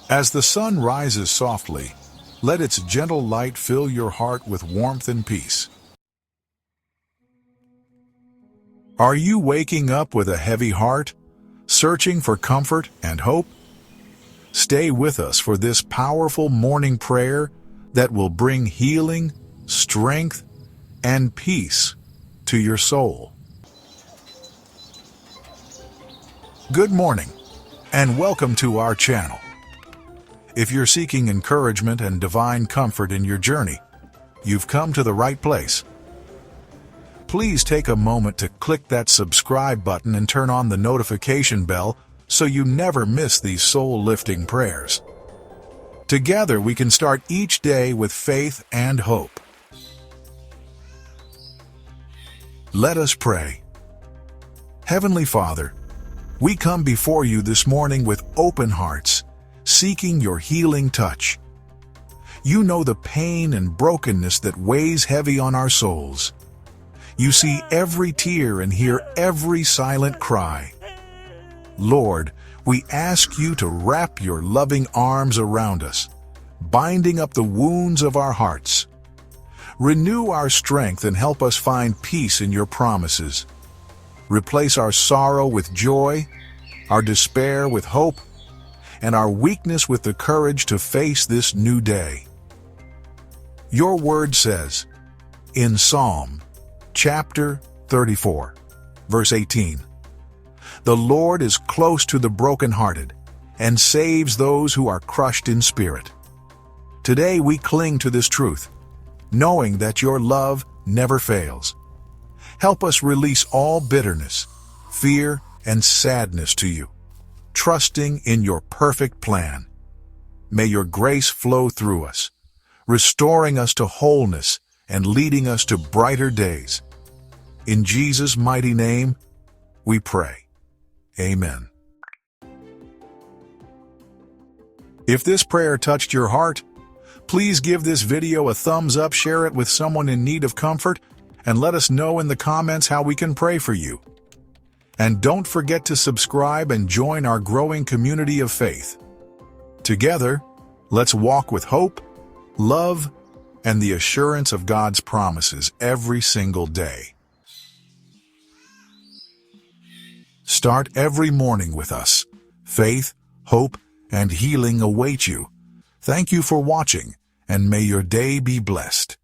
As the sun rises softly, let its gentle light fill your heart with warmth and peace. Are you waking up with a heavy heart, searching for comfort and hope? Stay with us for this powerful morning prayer that will bring healing, strength, and peace to your soul. Good morning, and welcome to our channel. If you're seeking encouragement and divine comfort in your journey, you've come to the right place. Please take a moment to click that subscribe button and turn on the notification bell so you never miss these soul-lifting prayers. Together we can start each day with faith and hope. Let us pray. Heavenly Father, we come before you this morning with open hearts, seeking your healing touch. You know the pain and brokenness that weighs heavy on our souls. You see every tear and hear every silent cry. Lord, we ask you to wrap your loving arms around us, binding up the wounds of our hearts. Renew our strength and help us find peace in your promises. Replace our sorrow with joy, our despair with hope, and our weakness with the courage to face this new day. Your word says, in Psalm chapter 34, verse 18, "The Lord is close to the brokenhearted and saves those who are crushed in spirit." Today we cling to this truth, knowing that your love never fails. Help us release all bitterness, fear, and sadness to you, trusting in your perfect plan. May your grace flow through us, restoring us to wholeness and leading us to brighter days. In Jesus' mighty name, we pray. Amen. If this prayer touched your heart, please give this video a thumbs up, share it with someone in need of comfort, and let us know in the comments how we can pray for you. And don't forget to subscribe and join our growing community of faith. Together, let's walk with hope, love, and the assurance of God's promises every single day. Start every morning with us. Faith, hope, and healing await you. Thank you for watching, and may your day be blessed.